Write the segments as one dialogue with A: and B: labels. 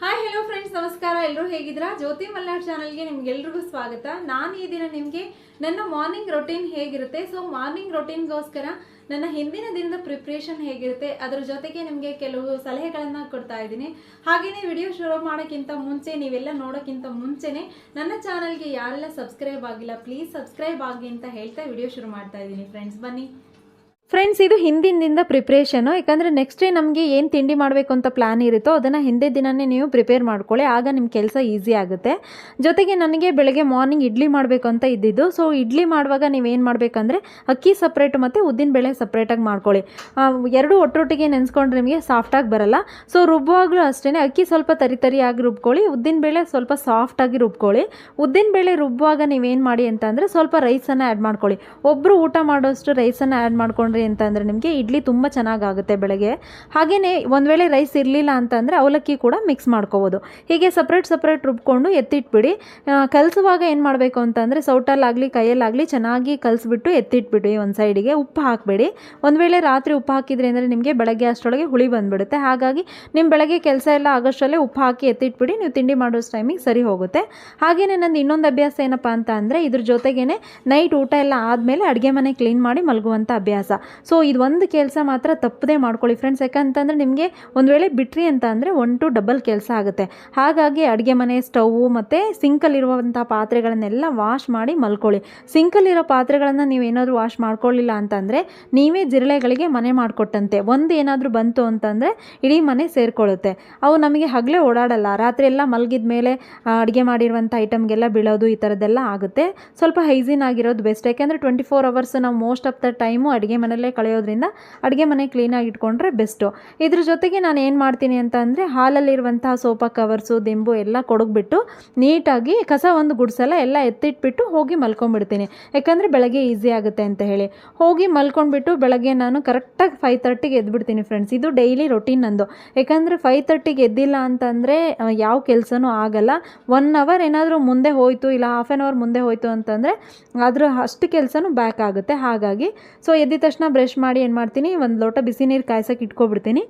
A: Hi hello friends, ನಮಸ್ಕಾರ. ಎಲ್ಲರೂ ಹೇಗಿದ್ದೀರಾ? ಜ್ಯೋತಿ ಮಲ್ನಾಡ್ ಚಾನಲ್ಗೆ ನಿಮ್ಗೆಲ್ರಿಗೂ ಸ್ವಾಗತ. ನಾನು ಈ ದಿನ ನಿಮಗೆ ನನ್ನ ಮಾರ್ನಿಂಗ್ ರೊಟೀನ್ ಹೇಗಿರುತ್ತೆ, ಸೊ ಮಾರ್ನಿಂಗ್ ರೊಟೀನ್ಗೋಸ್ಕರ ನನ್ನ ಹಿಂದಿನ ದಿನದ ಪ್ರಿಪ್ರೇಷನ್ ಹೇಗಿರುತ್ತೆ, ಅದರ ಜೊತೆಗೆ ನಿಮಗೆ ಕೆಲವು ಸಲಹೆಗಳನ್ನು ಕೊಡ್ತಾ ಇದ್ದೀನಿ. ಹಾಗೆಯೇ ವಿಡಿಯೋ ಶುರು ಮಾಡೋಕ್ಕಿಂತ ಮುಂಚೆ, ನೀವೆಲ್ಲ ನೋಡೋಕ್ಕಿಂತ ಮುಂಚೆನೇ ನನ್ನ ಚಾನಲ್ಗೆ ಯಾರೆಲ್ಲ ಸಬ್ಸ್ಕ್ರೈಬ್ ಆಗಿಲ್ಲ ಪ್ಲೀಸ್ ಸಬ್ಸ್ಕ್ರೈಬ್ ಆಗಿ ಅಂತ ಹೇಳ್ತಾ ವಿಡಿಯೋ ಶುರು ಮಾಡ್ತಾ ಇದ್ದೀನಿ. ಫ್ರೆಂಡ್ಸ್ ಬನ್ನಿ. ಫ್ರೆಂಡ್ಸ್, ಇದು ಹಿಂದಿನಿಂದ ಪ್ರಿಪ್ರೇಷನು. ಯಾಕಂದರೆ ನೆಕ್ಸ್ಟ್ ಡೇ ನಮಗೆ ಏನು ತಿಂಡಿ ಮಾಡಬೇಕು ಅಂತ ಪ್ಲ್ಯಾನ್ ಇರುತ್ತೋ ಅದನ್ನು ಹಿಂದೆ ದಿನವೇ ನೀವು ಪ್ರಿಪೇರ್ ಮಾಡ್ಕೊಳ್ಳಿ, ಆಗ ನಿಮ್ಮ ಕೆಲಸ ಈಸಿ ಆಗುತ್ತೆ. ಜೊತೆಗೆ ನನಗೆ ಬೆಳಗ್ಗೆ ಮಾರ್ನಿಂಗ್ ಇಡ್ಲಿ ಮಾಡಬೇಕು ಅಂತ ಇದ್ದಿದ್ದು. ಸೊ ಇಡ್ಲಿ ಮಾಡುವಾಗ ನೀವೇನು ಮಾಡಬೇಕಂದ್ರೆ ಅಕ್ಕಿ ಸಪ್ರೇಟು ಮತ್ತು ಉದ್ದಿನಬೇಳೆ ಸಪ್ರೇಟಾಗಿ ಮಾಡ್ಕೊಳ್ಳಿ. ಎರಡೂ ಒಟ್ಟೊಟ್ಟಿಗೆ ನೆನೆಸ್ಕೊಂಡ್ರೆ ನಿಮಗೆ ಸಾಫ್ಟಾಗಿ ಬರಲ್ಲ. ಸೊ ರುಬ್ಬುವಾಗಲೂ ಅಷ್ಟೇ ಅಕ್ಕಿ ಸ್ವಲ್ಪ ತರಿಯಾಗಿ ರುಬ್ಕೊಳ್ಳಿ, ಉದ್ದಿನಬೇಳೆ ಸ್ವಲ್ಪ ಸಾಫ್ಟಾಗಿ ರುಬ್ಕೊಳ್ಳಿ. ಉದ್ದಿನಬೇಳೆ ರುಬ್ಬುವಾಗ ನೀವೇನು ಮಾಡಿ ಅಂತಂದರೆ ಸ್ವಲ್ಪ ರೈಸನ್ನು ಆ್ಯಡ್ ಮಾಡ್ಕೊಳ್ಳಿ. ಒಬ್ಬರು ಊಟ ಮಾಡೋಷ್ಟು ರೈಸನ್ನು ಆ್ಯಡ್ ಮಾಡ್ಕೊಂಡ್ರೆ ಅಂತಂದರೆ ನಿಮಗೆ ಇಡ್ಲಿ ತುಂಬ ಚೆನ್ನಾಗಾಗುತ್ತೆ ಬೆಳಗ್ಗೆ. ಹಾಗೆಯೇ ಒಂದು ವೇಳೆ ರೈಸ್ ಇರಲಿಲ್ಲ ಅಂತಂದರೆ ಅವಲಕ್ಕಿ ಕೂಡ ಮಿಕ್ಸ್ ಮಾಡ್ಕೋಬೋದು. ಹೀಗೆ ಸಪ್ರೇಟ್ ರುಬ್ಕೊಂಡು ಎತ್ತಿಟ್ಬಿಡಿ. ಕಲಿಸುವಾಗ ಏನು ಮಾಡಬೇಕು ಅಂತಂದರೆ ಸೌಟಲ್ಲಾಗಲಿ ಕೈಯಲ್ಲಾಗಲಿ ಚೆನ್ನಾಗಿ ಕಲಿಸ್ಬಿಟ್ಟು ಎತ್ತಿಟ್ಬಿಡಿ ಒಂದು ಸೈಡಿಗೆ. ಉಪ್ಪು ಹಾಕಬೇಡಿ. ಒಂದು ವೇಳೆ ರಾತ್ರಿ ಉಪ್ಪು ಹಾಕಿದ್ರಿ ಅಂದರೆ ನಿಮಗೆ ಬೆಳಗ್ಗೆ ಅಷ್ಟರೊಳಗೆ ಹುಳಿ ಬಂದುಬಿಡುತ್ತೆ. ಹಾಗಾಗಿ ನಿಮ್ಮ ಬೆಳಗ್ಗೆ ಕೆಲಸ ಎಲ್ಲ ಆಗೋಷ್ಟರಲ್ಲೇ ಉಪ್ಪು ಹಾಕಿ ಎತ್ತಿಟ್ಬಿಡಿ, ನೀವು ತಿಂಡಿ ಮಾಡೋ ಟೈಮಿಗೆ ಸರಿ ಹೋಗುತ್ತೆ. ಹಾಗೆಯೇ ನಂದು ಇನ್ನೊಂದು ಅಭ್ಯಾಸ ಏನಪ್ಪ ಅಂತ ಅಂದರೆ ಇದ್ರ ಜೊತೆಗೇ ನೈಟ್ ಊಟ ಎಲ್ಲ ಆದಮೇಲೆ ಅಡುಗೆ ಮನೆ ಕ್ಲೀನ್ ಮಾಡಿ ಮಲಗುವಂಥ ಅಭ್ಯಾಸ. ಸೊ ಇದು ಒಂದು ಕೆಲಸ ಮಾತ್ರ ತಪ್ಪದೇ ಮಾಡ್ಕೊಳ್ಳಿ ಫ್ರೆಂಡ್ಸ್. ಯಾಕಂತಂದರೆ ನಿಮಗೆ ಒಂದು ವೇಳೆ ಬಿಟ್ರಿ ಅಂತ ಅಂದರೆ 1 to ಡಬಲ್ ಕೆಲಸ ಆಗುತ್ತೆ. ಹಾಗಾಗಿ ಅಡುಗೆ ಮನೆ, ಸ್ಟವ್ ಮತ್ತು ಸಿಂಕಲ್ಲಿರುವಂಥ ಪಾತ್ರೆಗಳನ್ನೆಲ್ಲ ವಾಶ್ ಮಾಡಿ ಮಲ್ಕೊಳ್ಳಿ. ಸಿಂಕಲ್ಲಿರೋ ಪಾತ್ರೆಗಳನ್ನು ನೀವೇನಾದರೂ ವಾಶ್ ಮಾಡ್ಕೊಳ್ಳಿಲ್ಲ ಅಂತಂದರೆ ನೀವೇ ಜಿರಳೆಗಳಿಗೆ ಮನೆ ಮಾಡಿಕೊಟ್ಟಂತೆ. ಒಂದು ಏನಾದರೂ ಬಂತು ಅಂತಂದರೆ ಇಡೀ ಮನೆ ಸೇರಿಕೊಳ್ಳುತ್ತೆ. ಅವು ನಮಗೆ ಹಗಲೇ ಓಡಾಡಲ್ಲ, ರಾತ್ರಿ ಎಲ್ಲ ಮಲಗಿದ ಮೇಲೆ ಅಡುಗೆ ಮಾಡಿರುವಂಥ ಐಟಮ್ಗೆಲ್ಲ ಬೀಳೋದು, ಈ ಥರದ್ದೆಲ್ಲ ಆಗುತ್ತೆ. ಸ್ವಲ್ಪ ಹೈಜೀನ್ ಆಗಿರೋದು ಬೆಸ್ಟ್. ಯಾಕೆಂದರೆ 24 hours ನಾವು ಮೋಸ್ಟ್ ಆಫ್ ದ ಟೈಮು ಅಡುಗೆ ಮನೆಯಲ್ಲೇ ಕಳೆಯೋದ್ರಿಂದ ಅಡುಗೆ ಮನೆ ಕ್ಲೀನಾಗಿ ಇಟ್ಕೊಂಡ್ರೆ ಬೆಸ್ಟು. ಇದ್ರ ಜೊತೆಗೆ ನಾನು ಏನು ಮಾಡ್ತೀನಿ ಅಂತ ಅಂದರೆ ಹಾಲಲ್ಲಿರುವಂತಹ ಸೋಫಾ ಕವರ್ಸು, ದಿಂಬು ಎಲ್ಲ ಕೊಡಗ್ಬಿಟ್ಟು ನೀಟಾಗಿ ಕಸ ಒಂದು ಗುಡಿಸಲ್ಲ ಎಲ್ಲ ಎತ್ತಿಟ್ಬಿಟ್ಟು ಹೋಗಿ ಮಲ್ಕೊಂಡ್ಬಿಡ್ತೀನಿ. ಯಾಕಂದರೆ ಬೆಳಗ್ಗೆ ಈಸಿ ಆಗುತ್ತೆ ಅಂತ ಹೇಳಿ ಹೋಗಿ ಮಲ್ಕೊಂಡ್ಬಿಟ್ಟು ಬೆಳಗ್ಗೆ ನಾನು ಕರೆಕ್ಟಾಗಿ 5:30ಗೆ ಎದ್ಬಿಡ್ತೀನಿ ಫ್ರೆಂಡ್ಸ್. ಇದು ಡೈಲಿ ರೊಟೀನ್ ನಂದು. ಯಾಕಂದರೆ 5:30ಗೆ ಎದ್ದಿಲ್ಲ ಅಂತಂದರೆ ಯಾವ ಕೆಲಸನೂ ಆಗಲ್ಲ. 1 hour ಏನಾದರೂ ಮುಂದೆ ಹೋಯಿತು ಇಲ್ಲ ಹಾಫ್ ಆನ್ ಅವರ್ ಮುಂದೆ ಹೋಯಿತು ಅಂತಂದರೆ ಅದ್ರ ಅಷ್ಟು ಕೆಲಸನೂ ಬ್ಯಾಕ್ ಆಗುತ್ತೆ. ಹಾಗಾಗಿ ಸೊ ಎದ್ದಿದ ತಕ್ಷಣ ಬ್ರಷ್ ಮಾಡಿ ಏನು ಮಾಡ್ತೀನಿ, ಒಂದು ಲೋಟ ಬಿಸಿ ನೀರು ಕಾಯ್ಸೋಕೆ ಇಟ್ಕೊಬಿಡ್ತೀನಿ.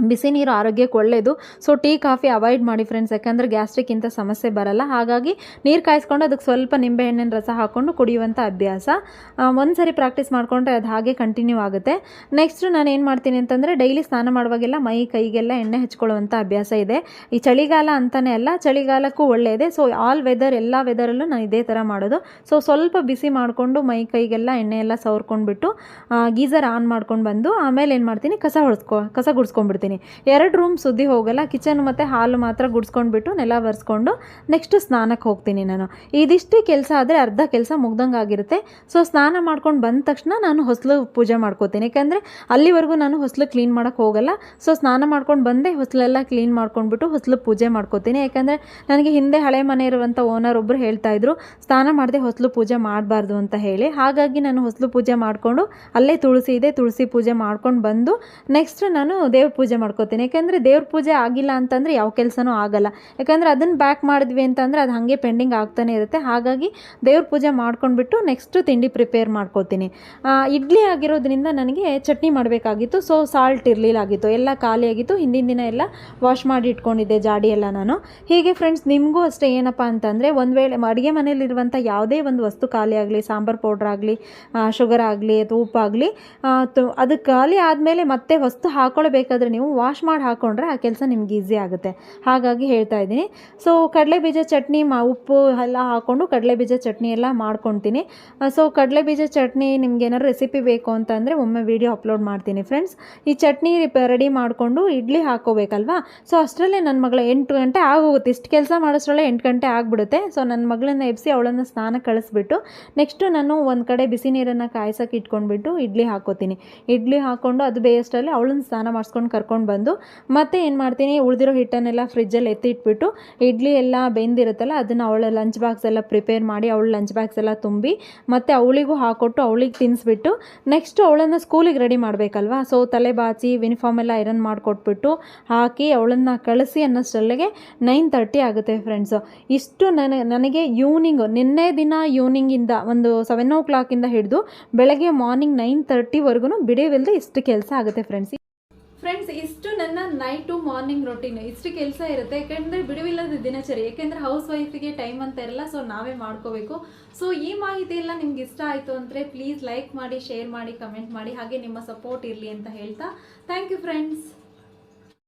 A: ಬಿಸಿ ನೀರು ಆರೋಗ್ಯಕ್ಕೆ ಒಳ್ಳೆಯದು. ಸೊ ಟೀ ಕಾಫಿ ಅವಾಯ್ಡ್ ಮಾಡಿ ಫ್ರೆಂಡ್ಸ್, ಯಾಕಂದರೆ ಗ್ಯಾಸ್ಟ್ರಿಕ್ ಇಂಥ ಸಮಸ್ಯೆ ಬರಲ್ಲ. ಹಾಗಾಗಿ ನೀರು ಕಾಯಿಸ್ಕೊಂಡು ಅದಕ್ಕೆ ಸ್ವಲ್ಪ ನಿಂಬೆಹಣ್ಣಿನ ರಸ ಹಾಕ್ಕೊಂಡು ಕುಡಿಯುವಂಥ ಅಭ್ಯಾಸ ಒಂದು ಸರಿ ಪ್ರಾಕ್ಟೀಸ್ ಮಾಡಿಕೊಂಡ್ರೆ ಅದು ಹಾಗೆ ಕಂಟಿನ್ಯೂ ಆಗುತ್ತೆ. ನೆಕ್ಸ್ಟ್ ನಾನು ಏನು ಮಾಡ್ತೀನಿ ಅಂತಂದರೆ ಡೈಲಿ ಸ್ನಾನ ಮಾಡುವಾಗೆಲ್ಲ ಮೈ ಕೈಗೆಲ್ಲ ಎಣ್ಣೆ ಹಚ್ಕೊಳ್ಳುವಂಥ ಅಭ್ಯಾಸ ಇದೆ. ಈ ಚಳಿಗಾಲ ಅಂತಲೇ ಅಲ್ಲ, ಚಳಿಗಾಲಕ್ಕೂ ಒಳ್ಳೆಯದೇ. ಸೊ ಆಲ್ ವೆದರ್, ಎಲ್ಲ ವೆದರಲ್ಲೂ ನಾನು ಇದೇ ಥರ ಮಾಡೋದು. ಸೊ ಸ್ವಲ್ಪ ಬಿಸಿ ಮಾಡಿಕೊಂಡು ಮೈ ಕೈಗೆಲ್ಲ ಎಣ್ಣೆ ಎಲ್ಲ ಸವರ್ಕೊಂಡ್ಬಿಟ್ಟು ಗೀಸರ್ ಆನ್ ಮಾಡ್ಕೊಂಡು ಬಂದು ಆಮೇಲೆ ಏನು ಮಾಡ್ತೀನಿ, ಕಸ ಗುಡಿಸ್ಕೊಂಡ್ಬಿಡ್ತೀನಿ. 2 ರೂಮ್ ಸುದ್ದಿ ಹೋಗಲ್ಲ, ಕಿಚನ್ ಮತ್ತು ಹಾಲು ಮಾತ್ರ ಗುಡಿಸ್ಕೊಂಡ್ಬಿಟ್ಟು ನೆಲ ಒರೆಸ್ಕೊಂಡು ನೆಕ್ಸ್ಟ್ ಸ್ನಾನಕ್ಕೆ ಹೋಗ್ತೀನಿ ನಾನು. ಇದಿಷ್ಟು ಕೆಲಸ ಆದರೆ ಅರ್ಧ ಕೆಲಸ ಮುಗ್ದಂಗೆ ಆಗಿರುತ್ತೆ. ಸೊ ಸ್ನಾನ ಮಾಡ್ಕೊಂಡು ಬಂದ ತಕ್ಷಣ ನಾನು ಹೊಸಲು ಪೂಜೆ ಮಾಡ್ಕೋತೀನಿ. ಯಾಕಂದರೆ ಅಲ್ಲಿವರೆಗೂ ನಾನು ಹೊಸಲು ಕ್ಲೀನ್ ಮಾಡೋಕ್ಕೆ ಹೋಗಲ್ಲ. ಸೊ ಸ್ನಾನ ಮಾಡ್ಕೊಂಡು ಬಂದೆ ಹೊಸಲೆಲ್ಲ ಕ್ಲೀನ್ ಮಾಡ್ಕೊಂಡ್ಬಿಟ್ಟು ಹೊಸಲು ಪೂಜೆ ಮಾಡ್ಕೋತೀನಿ. ಯಾಕಂದರೆ ನನಗೆ ಹಿಂದೆ ಹಳೆ ಮನೆ ಇರುವಂಥ ಓನರ್ ಒಬ್ಬರು ಹೇಳ್ತಾಯಿದ್ರು ಸ್ನಾನ ಮಾಡದೆ ಹೊಸಲು ಪೂಜೆ ಮಾಡಬಾರ್ದು ಅಂತ ಹೇಳಿ. ಹಾಗಾಗಿ ನಾನು ಹೊಸಲು ಪೂಜೆ ಮಾಡಿಕೊಂಡು ಅಲ್ಲೇ ತುಳಸಿ ಇದೆ, ತುಳಸಿ ಪೂಜೆ ಮಾಡ್ಕೊಂಡು ಬಂದು ನೆಕ್ಸ್ಟ್ ನಾನು ದೇವ್ರ ಪೂಜೆ ಮಾಡ್ಕೋತೀನಿ. ಯಾಕೆಂದರೆ ದೇವ್ರ ಪೂಜೆ ಆಗಿಲ್ಲ ಅಂತಂದರೆ ಯಾವ ಕೆಲಸನೂ ಆಗಲ್ಲ. ಯಾಕಂದರೆ ಅದನ್ನು ಬ್ಯಾಕ್ ಮಾಡಿದ್ವಿ ಅಂತಂದರೆ ಅದು ಹಾಗೆ ಪೆಂಡಿಂಗ್ ಆಗ್ತಾನೆ ಇರುತ್ತೆ. ಹಾಗಾಗಿ ದೇವ್ರ ಪೂಜೆ ಮಾಡ್ಕೊಂಡ್ಬಿಟ್ಟು ನೆಕ್ಸ್ಟು ತಿಂಡಿ ಪ್ರಿಪೇರ್ ಮಾಡ್ಕೋತೀನಿ. ಇಡ್ಲಿ ಆಗಿರೋದ್ರಿಂದ ನನಗೆ ಚಟ್ನಿ ಮಾಡಬೇಕಾಗಿತ್ತು. ಸೊ ಸಾಲ್ಟ್ ಇರಲಿಲ್ಲಾಗಿತ್ತು, ಎಲ್ಲ ಖಾಲಿಯಾಗಿತ್ತು. ಹಿಂದಿನ ದಿನ ಎಲ್ಲ ವಾಶ್ ಮಾಡಿ ಇಟ್ಕೊಂಡಿದ್ದೆ ಜಾಡಿ ಎಲ್ಲ ನಾನು. ಹೀಗೆ ಫ್ರೆಂಡ್ಸ್ ನಿಮಗೂ ಅಷ್ಟೇ ಏನಪ್ಪ ಅಂತಂದರೆ ಒಂದು ವೇಳೆ ಅಡುಗೆ ಮನೆಯಲ್ಲಿರುವಂಥ ಯಾವುದೇ ಒಂದು ವಸ್ತು ಖಾಲಿ ಆಗಲಿ, ಸಾಂಬಾರು ಪೌಡ್ರ್ ಆಗಲಿ, ಶುಗರ್ ಆಗಲಿ ಅಥವಾ ಉಪ್ಪಾಗಲಿ, ಅದು ಖಾಲಿ ಆದಮೇಲೆ ಮತ್ತೆ ವಸ್ತು ಹಾಕ್ಕೊಳ್ಬೇಕಾದ್ರೆ ನೀವು ವಾಶ್ ಮಾಡಿ ಹಾಕ್ಕೊಂಡ್ರೆ ಆ ಕೆಲಸ ನಿಮ್ಗೆ ಈಸಿ ಆಗುತ್ತೆ. ಹಾಗಾಗಿ ಹೇಳ್ತಾ ಇದ್ದೀನಿ. ಸೊ ಕಡಲೆಬೀಜ ಚಟ್ನಿ, ಉಪ್ಪು ಎಲ್ಲ ಹಾಕ್ಕೊಂಡು ಕಡಲೆಬೀಜ ಚಟ್ನಿ ಎಲ್ಲ ಮಾಡ್ಕೊತೀನಿ. ಸೊ ಕಡಲೆಬೀಜ ಚಟ್ನಿ ನಿಮ್ಗೆ ಏನಾದ್ರು ರೆಸಿಪಿ ಬೇಕು ಅಂತಂದರೆ ಒಮ್ಮೆ ವೀಡಿಯೋ ಅಪ್ಲೋಡ್ ಮಾಡ್ತೀನಿ ಫ್ರೆಂಡ್ಸ್. ಈ ಚಟ್ನಿ ರೆಡಿ ಮಾಡಿಕೊಂಡು ಇಡ್ಲಿ ಹಾಕೋಬೇಕಲ್ವಾ. ಸೊ ಅಷ್ಟರಲ್ಲೇ ನನ್ನ ಮಗಳ 8 ಗಂಟೆ ಆಗೋಗುತ್ತೆ. ಇಷ್ಟು ಕೆಲಸ ಮಾಡೋಷ್ಟರಲ್ಲೇ 8 ಗಂಟೆ ಆಗಿಬಿಡುತ್ತೆ. ಸೊ ನನ್ನ ಮಗಳನ್ನ ಎಬ್ಬಿಸಿ ಅವಳನ್ನು ಸ್ನಾನ ಕಳಿಸ್ಬಿಟ್ಟು ನೆಕ್ಸ್ಟು ನಾನು ಒಂದು ಕಡೆ ಬಿಸಿ ನೀರನ್ನು ಕಾಯ್ಸೋಕೆ ಇಟ್ಕೊಂಡ್ಬಿಟ್ಟು ಇಡ್ಲಿ ಹಾಕೋತೀನಿ. ಇಡ್ಲಿ ಹಾಕ್ಕೊಂಡು ಅದು ಬೇಯಷ್ಟರಲ್ಲಿ ಅವಳನ್ನ ಸ್ನಾನ ಮಾಡಿಸ್ಕೊಂಡು ಕರ್ಕೊಂಡು ಬಂದು ಮತ್ತೆ ಏನು ಮಾಡ್ತೀನಿ, ಉಳಿದಿರೋ ಹಿಟ್ಟನ್ನೆಲ್ಲ ಫ್ರಿಜ್ಜಲ್ಲಿ ಎತ್ತಿಟ್ಬಿಟ್ಟು ಇಡ್ಲಿ ಎಲ್ಲ ಬೆಂದಿರುತ್ತಲ್ಲ ಅದನ್ನು ಅವಳ ಲಂಚ್ ಬಾಕ್ಸ್ ಎಲ್ಲ ಪ್ರಿಪೇರ್ ಮಾಡಿ ಅವಳ ಲಂಚ್ ಬಾಕ್ಸ್ ಎಲ್ಲ ತುಂಬಿ ಮತ್ತು ಅವಳಿಗೂ ಹಾಕ್ಕೊಟ್ಟು ಅವಳಿಗೆ ತಿನ್ನಿಸ್ಬಿಟ್ಟು ನೆಕ್ಸ್ಟು ಅವಳನ್ನು ಸ್ಕೂಲಿಗೆ ರೆಡಿ ಮಾಡಬೇಕಲ್ವಾ. ಸೊ ತಲೆ ಬಾಚಿ ಯೂನಿಫಾರ್ಮ್ ಎಲ್ಲ ಐರನ್ ಮಾಡಿಕೊಟ್ಬಿಟ್ಟು ಹಾಕಿ ಅವಳನ್ನು ಕಳಿಸಿ ಅನ್ನೋಷ್ಟರಲ್ಲಿಗೆ 9:30 ಆಗುತ್ತೆ ಫ್ರೆಂಡ್ಸು. ಇಷ್ಟು ನನಗೆ ನಿನ್ನೆ ದಿನ ಈವ್ನಿಂಗಿಂದ ಒಂದು 7 o'clock ಹಿಡಿದು ಬೆಳಗ್ಗೆ ಮಾರ್ನಿಂಗ್ 9:30ವರೆಗೂ ಬಿಡುವಿಲ್ಲದೆ ಇಷ್ಟು ಕೆಲಸ ಆಗುತ್ತೆ ಫ್ರೆಂಡ್ಸ್. ಫ್ರೆಂಡ್ಸ್, ಇಷ್ಟು ನನ್ನ ನೈಟ್ ಟು ಮಾರ್ನಿಂಗ್ ರೊಟೀನ್. ಇಷ್ಟು ಕೆಲಸ ಇರುತ್ತೆ, ಯಾಕೆಂದರೆ ಬಿಡುವಿಲ್ಲದ ದಿನಚರಿ. ಯಾಕೆಂದರೆ ಹೌಸ್ ವೈಫಿಗೆ ಟೈಮ್ ಅಂತ ಇರಲ್ಲ, ಸೊ ನಾವೇ ಮಾಡ್ಕೋಬೇಕು. ಸೊ ಈ ಮಾಹಿತಿ ಎಲ್ಲ ನಿಮ್ಗೆ ಇಷ್ಟ ಆಯಿತು ಅಂದರೆ ಪ್ಲೀಸ್ ಲೈಕ್ ಮಾಡಿ, ಶೇರ್ ಮಾಡಿ, ಕಮೆಂಟ್ ಮಾಡಿ, ಹಾಗೆ ನಿಮ್ಮ ಸಪೋರ್ಟ್ ಇರಲಿ ಅಂತ ಹೇಳ್ತಾ ಥ್ಯಾಂಕ್ ಯು ಫ್ರೆಂಡ್ಸ್.